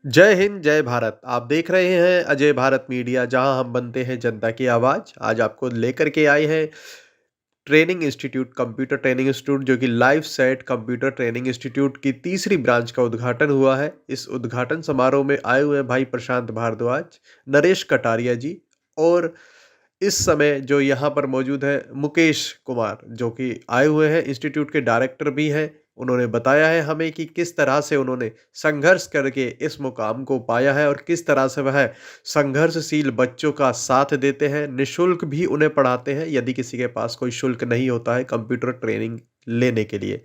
जय हिंद, जय भारत। आप देख रहे हैं अजय भारत मीडिया, जहां हम बनते हैं जनता की आवाज़। आज आपको लेकर के आए हैं training institute, computer training institute, जो कि live set computer training institute की तीसरी ब्रांच का उद्घाटन हुआ है। इस उद्घाटन समारोह में आए हुए हैं भाई प्रशांत भारद्वाज, नरेश कटारिया जी, और इस समय जो यहाँ पर मौजूद है मुकेश कुमार, जो कि आए हुए हैं, इंस्टीट्यूट के डायरेक्टर भी हैं। उन्होंने बताया है हमें कि किस तरह से उन्होंने संघर्ष करके इस मुकाम को पाया है और किस तरह से वह संघर्षशील बच्चों का साथ देते हैं, निःशुल्क भी उन्हें पढ़ाते हैं यदि किसी के पास कोई शुल्क नहीं होता है कंप्यूटर ट्रेनिंग लेने के लिए।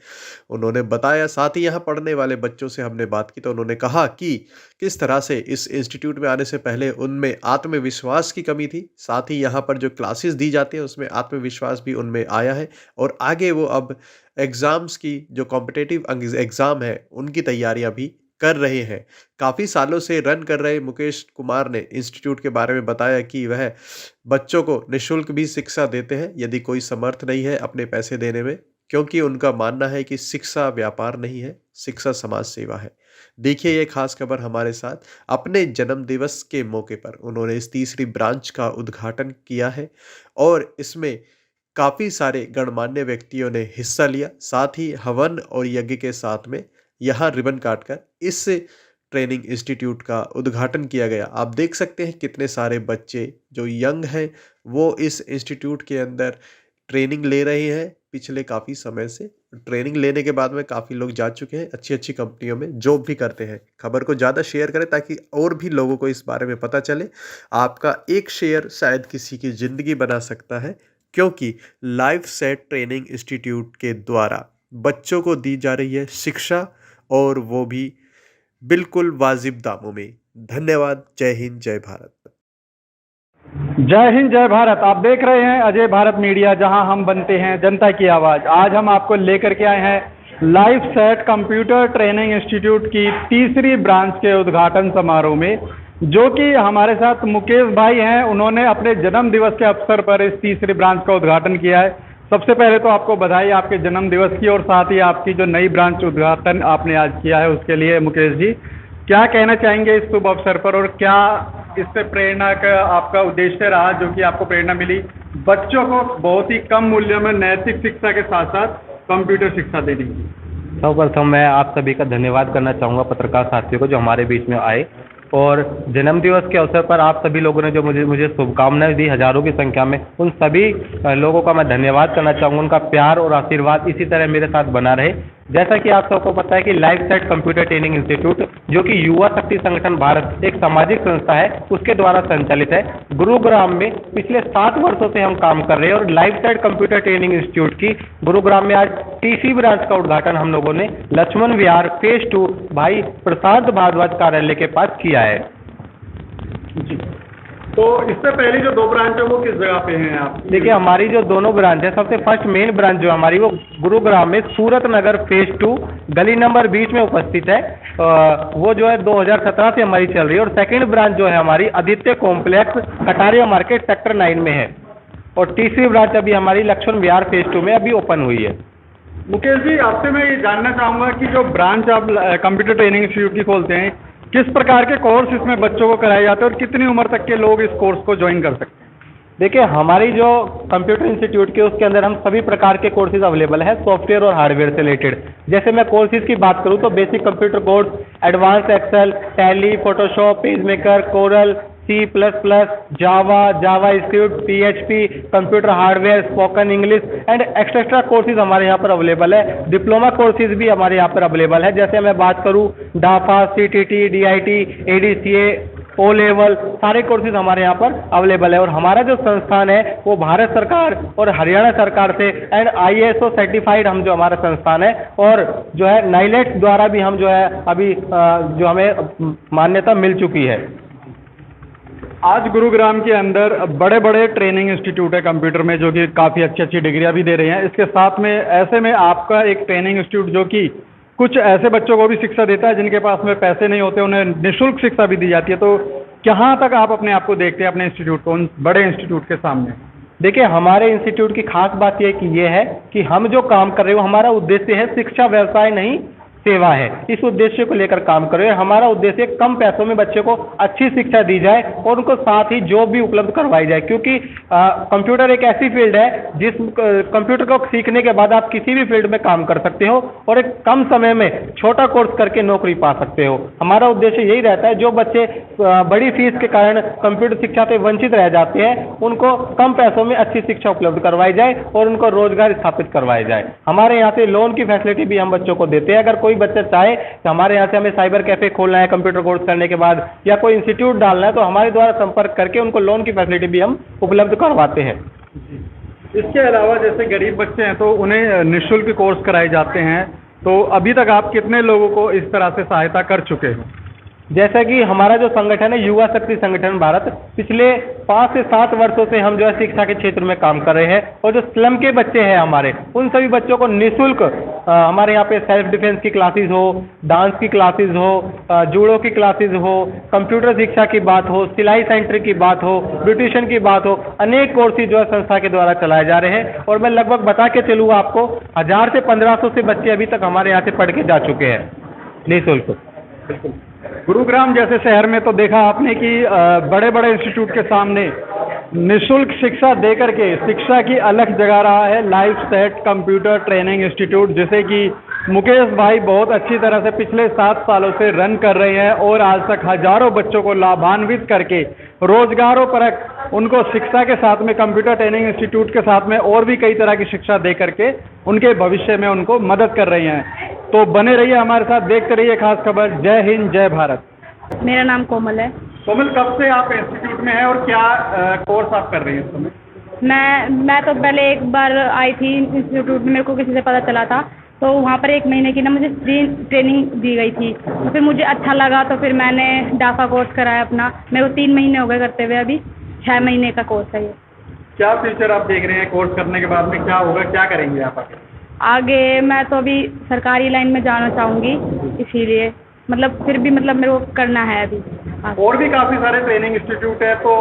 उन्होंने बताया, साथ ही यहाँ पढ़ने वाले बच्चों से हमने बात की तो उन्होंने कहा कि किस तरह से इस इंस्टीट्यूट में आने से पहले उनमें आत्मविश्वास की कमी थी, साथ ही यहाँ पर जो क्लासेस दी जाती हैं उसमें आत्मविश्वास भी उनमें आया है और आगे वो अब एग्ज़ाम्स की जो कॉम्पिटिटिव एग्ज़ाम है उनकी तैयारियां भी कर रहे हैं। काफ़ी सालों से रन कर रहे मुकेश कुमार ने इंस्टीट्यूट के बारे में बताया कि वह बच्चों को निःशुल्क भी शिक्षा देते हैं यदि कोई समर्थ नहीं है अपने पैसे देने में, क्योंकि उनका मानना है कि शिक्षा व्यापार नहीं है, शिक्षा समाज सेवा है। देखिए ये खास खबर हमारे साथ अपने जन्म दिवस के मौके पर उन्होंने इस तीसरी ब्रांच का उद्घाटन किया है और इसमें काफ़ी सारे गणमान्य व्यक्तियों ने हिस्सा लिया। साथ ही हवन और यज्ञ के साथ में यहाँ रिबन काटकर इस ट्रेनिंग इंस्टीट्यूट का उद्घाटन किया गया। आप देख सकते हैं कितने सारे बच्चे जो यंग हैं वो इस इंस्टीट्यूट के अंदर ट्रेनिंग ले रहे हैं पिछले काफ़ी समय से। ट्रेनिंग लेने के बाद में काफ़ी लोग जा चुके हैं, अच्छी-अच्छी कंपनियों में जॉब भी करते हैं। खबर को ज़्यादा शेयर करें ताकि और भी लोगों को इस बारे में पता चले। आपका एक शेयर शायद किसी की ज़िंदगी बना सकता है, क्योंकि लाइव सेट ट्रेनिंग इंस्टीट्यूट के द्वारा बच्चों को दी जा रही है शिक्षा, और वो भी बिल्कुल वाजिब दामों में। धन्यवाद। जय हिंद, जय भारत। जय हिंद जय भारत। आप देख रहे हैं अजय भारत मीडिया, जहां हम बनते हैं जनता की आवाज़। आज हम आपको लेकर के आए हैं live set computer training institute की तीसरी ब्रांच के उद्घाटन समारोह में, जो कि हमारे साथ मुकेश भाई हैं। उन्होंने अपने जन्म दिवस के अवसर पर इस तीसरी ब्रांच का उद्घाटन किया है। सबसे पहले तो आपको बधाई आपके जन्म दिवस की, और साथ ही आपकी जो नई ब्रांच उद्घाटन आपने आज किया है उसके लिए। मुकेश जी, क्या कहना चाहेंगे इस शुभ अवसर पर, और क्या इससे प्रेरणा का आपका उद्देश्य रहा, जो कि आपको प्रेरणा मिली बच्चों को बहुत ही कम मूल्य में नैतिक शिक्षा के साथ साथ कंप्यूटर शिक्षा देने की? सर्वप्रथम मैं आप सभी का धन्यवाद करना चाहूँगा, पत्रकार साथियों को जो हमारे बीच में आए, और जन्मदिवस के अवसर पर आप सभी लोगों ने जो मुझे शुभकामनाएं दी हज़ारों की संख्या में, उन सभी लोगों का मैं धन्यवाद करना चाहूँगा। उनका प्यार और आशीर्वाद इसी तरह मेरे साथ बना रहे। जैसा कि आप सबको पता है कि live set computer training institute, जो कि युवा शक्ति संगठन भारत एक सामाजिक संस्था है, उसके द्वारा संचालित है। गुरुग्राम में पिछले 7 वर्षों से हम काम कर रहे हैं, और live set computer training institute की गुरुग्राम में आज तीसरी ब्रांच का उद्घाटन हम लोगों ने लक्ष्मण विहार फेज 2 भाई प्रशांत भारद्वाज कार्यालय के पास किया है। जी, तो इससे पहले जो 2 ब्रांच है वो किस जगह पे हैं आप? देखिए, हमारी जो दोनों ब्रांच है, सबसे फर्स्ट मेन ब्रांच जो हमारी वो गुरुग्राम में सूरत नगर फेज 2 गली नंबर 20 में उपस्थित है। वो जो है 2017 से हमारी चल रही है। और सेकंड ब्रांच जो है हमारी Aditya complex Kataria market sector 9 में है। और तीसरी ब्रांच अभी हमारी लक्ष्मण विहार फेज 2 में अभी ओपन हुई है। मुकेश जी, आपसे मैं ये जानना चाहूँगा कि जो ब्रांच आप कंप्यूटर ट्रेनिंग इंस्टीट्यूट की खोलते हैं, किस प्रकार के कोर्स इसमें बच्चों को कराए जाते हैं और कितनी उम्र तक के लोग इस कोर्स को ज्वाइन कर सकते हैं? देखिए, हमारी जो कंप्यूटर इंस्टीट्यूट के उसके अंदर हम सभी प्रकार के कोर्सेज अवेलेबल है, सॉफ्टवेयर और हार्डवेयर से रिलेटेड। जैसे मैं कोर्सेज की बात करूँ तो basic computer course, advance Excel, Tally, Photoshop, PageMaker, Corel, C++, JavaScript, PHP, computer hardware, spoken English and extra courses हमारे यहाँ पर अवेलेबल है। डिप्लोमा कोर्सेज भी हमारे यहाँ पर अवेलेबल है। जैसे मैं बात करूँ डाफा, CTT, DIT, ADCA, O level, सारे कोर्सेज हमारे यहाँ पर अवेलेबल है। और हमारा जो संस्थान है वो भारत सरकार और हरियाणा सरकार से एंड ISO सर्टिफाइड हम जो हमारा संस्थान है, और जो है नाइलेट द्वारा भी हम जो है अभी जो हमें मान्यता मिल चुकी है। आज गुरुग्राम के अंदर बड़े बड़े ट्रेनिंग इंस्टीट्यूट है कंप्यूटर में, जो कि काफ़ी अच्छी अच्छी डिग्रियां भी दे रहे हैं। इसके साथ में ऐसे में आपका एक ट्रेनिंग इंस्टीट्यूट जो कि कुछ ऐसे बच्चों को भी शिक्षा देता है जिनके पास में पैसे नहीं होते, उन्हें निःशुल्क शिक्षा भी दी जाती है। तो कहाँ तक आप अपने आप को देखते हैं अपने इंस्टीट्यूट को उन बड़े इंस्टीट्यूट के सामने? देखिए, हमारे इंस्टीट्यूट की खास बात यह है कि हम जो काम कर रहे हो, हमारा उद्देश्य है शिक्षा व्यवसाय नहीं, सेवा है। इस उद्देश्य को लेकर काम कर रहे हैं। हमारा उद्देश्य कम पैसों में बच्चे को अच्छी शिक्षा दी जाए और उनको साथ ही जॉब भी उपलब्ध करवाई जाए, क्योंकि कंप्यूटर एक ऐसी फील्ड है जिस कंप्यूटर को सीखने के बाद आप किसी भी फील्ड में काम कर सकते हो और एक कम समय में छोटा कोर्स करके नौकरी पा सकते हो। हमारा उद्देश्य यही रहता है, जो बच्चे बड़ी फीस के कारण कंप्यूटर शिक्षा से वंचित रह जाते हैं उनको कम पैसों में अच्छी शिक्षा उपलब्ध करवाई जाए और उनको रोजगार स्थापित करवाया जाए। हमारे यहाँ से लोन की फैसिलिटी भी हम बच्चों को देते हैं। अगर कोई बच्चा चाहे कि हमारे यहाँ से हमें साइबर कैफे खोलना है कंप्यूटर कोर्स करने के बाद, या कोई इंस्टीट्यूट डालना है, तो हमारे द्वारा संपर्क करके उनको लोन की फैसिलिटी भी हम उपलब्ध करवाते हैं। इसके अलावा जैसे गरीब बच्चे हैं तो उन्हें निःशुल्क कोर्स कराए जाते हैं, तो अभी तक आप कितने लोगों को इस तरह से सहायता कर चुके हैं? जैसा कि हमारा जो संगठन है युवा शक्ति संगठन भारत, पिछले 5 से 7 वर्षों से हम जो है शिक्षा के क्षेत्र में काम कर रहे हैं और जो स्लम के बच्चे हैं हमारे, उन सभी बच्चों को निःशुल्क हमारे यहाँ पे सेल्फ डिफेंस की क्लासेस हो, डांस की क्लासेस हो, जूडो की क्लासेस हो, कंप्यूटर शिक्षा की बात हो, सिलाई सेंटर की बात हो, ब्यूटिशियन की बात हो, अनेक कोर्सेज जो है संस्था के द्वारा चलाए जा रहे हैं। और मैं लगभग बता के चलूँ आपको, 1000 से 1500 से बच्चे अभी तक हमारे यहाँ से पढ़ के जा चुके हैं निःशुल्क। गुरुग्राम जैसे शहर में तो देखा आपने कि बड़े बड़े इंस्टीट्यूट के सामने निःशुल्क शिक्षा देकर के शिक्षा की अलग जगह रहा है life set computer training institute, जिसे कि मुकेश भाई बहुत अच्छी तरह से पिछले 7 सालों से रन कर रहे हैं और आज तक हजारों बच्चों को लाभान्वित करके रोजगारोपरक उनको शिक्षा के साथ में कंप्यूटर ट्रेनिंग इंस्टीट्यूट के साथ में और भी कई तरह की शिक्षा दे करके उनके भविष्य में उनको मदद कर रही हैं। तो बने रहिए हमारे साथ, देखते रहिए खास खबर। जय हिंद, जय भारत। मेरा नाम कोमल है। कोमल, कब से आप इंस्टीट्यूट में हैं और क्या कोर्स आप कर रही हैं इस समय? मैं तो पहले एक बार आई थी इंस्टीट्यूट में, मेरे को किसी से पता चला था, तो वहाँ पर 1 महीने की ना मुझे फ्री ट्रेनिंग दी गई थी। तो फिर मुझे अच्छा लगा, तो फिर मैंने डाफा कोर्स कराया अपना। मेरे को 3 महीने हो गए करते हुए, अभी 6 महीने का कोर्स है ये। क्या फ्यूचर आप देख रहे हैं कोर्स करने के बाद में, क्या होगा, क्या करेंगे आप आगे? मैं तो अभी सरकारी लाइन में जाना चाहूँगी, इसीलिए फिर भी मेरे को करना है अभी। और भी काफ़ी सारे ट्रेनिंग इंस्टीट्यूट है, तो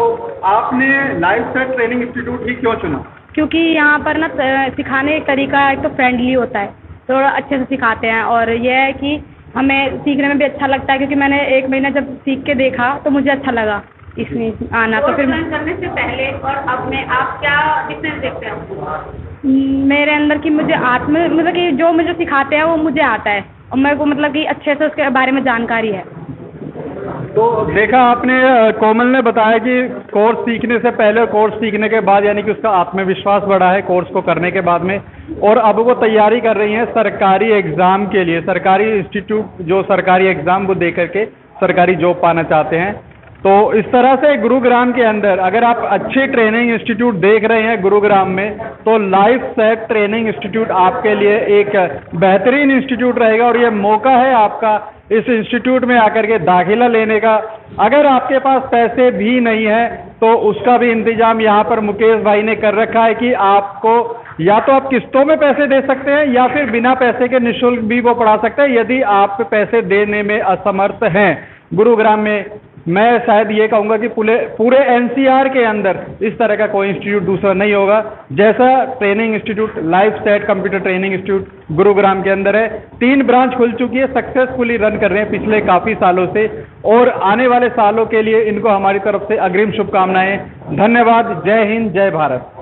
आपने लाइफ सेट ट्रेनिंग इंस्टीट्यूट ही क्यों चुना? क्योंकि यहाँ पर ना सिखाने का तरीका एक तो फ्रेंडली होता है, थोड़ा अच्छे से सिखाते हैं, और यह है कि हमें सीखने में भी अच्छा लगता है, क्योंकि मैंने 1 महीना जब सीख के देखा तो मुझे अच्छा लगा इसमें आना। तो फिर करने से पहले और अब में आप क्या डिफरेंस देखते हैं? मेरे अंदर की मुझे कि जो मुझे सिखाते हैं वो मुझे आता है, और मेरे को कि अच्छे से उसके बारे में जानकारी है। तो देखा आपने, कोमल ने बताया कि कोर्स सीखने से पहले और कोर्स सीखने के बाद, यानी कि उसका आत्मविश्वास बढ़ा है कोर्स को करने के बाद में, और अब वो तैयारी कर रही हैं सरकारी एग्ज़ाम के लिए। सरकारी इंस्टीट्यूट जो सरकारी एग्ज़ाम वो दे करके सरकारी जॉब पाना चाहते हैं। तो इस तरह से गुरुग्राम के अंदर अगर आप अच्छे ट्रेनिंग इंस्टीट्यूट देख रहे हैं गुरुग्राम में, तो लाइफ सेट ट्रेनिंग इंस्टीट्यूट आपके लिए एक बेहतरीन इंस्टीट्यूट रहेगा, और ये मौका है आपका इस इंस्टीट्यूट में आकर के दाखिला लेने का। अगर आपके पास पैसे भी नहीं है तो उसका भी इंतजाम यहाँ पर मुकेश भाई ने कर रखा है कि आपको या तो आप किस्तों में पैसे दे सकते हैं या फिर बिना पैसे के निःशुल्क भी वो पढ़ा सकते हैं, यदि आप पैसे देने में असमर्थ हैं। गुरुग्राम में मैं शायद ये कहूँगा कि पूरे NCR के अंदर इस तरह का कोई इंस्टीट्यूट दूसरा नहीं होगा जैसा training institute life set computer training institute Gurugram के अंदर है। 3 ब्रांच खुल चुकी है, सक्सेसफुली रन कर रहे हैं पिछले काफ़ी सालों से, और आने वाले सालों के लिए इनको हमारी तरफ से अग्रिम शुभकामनाएं। धन्यवाद। जय हिंद, जय भारत।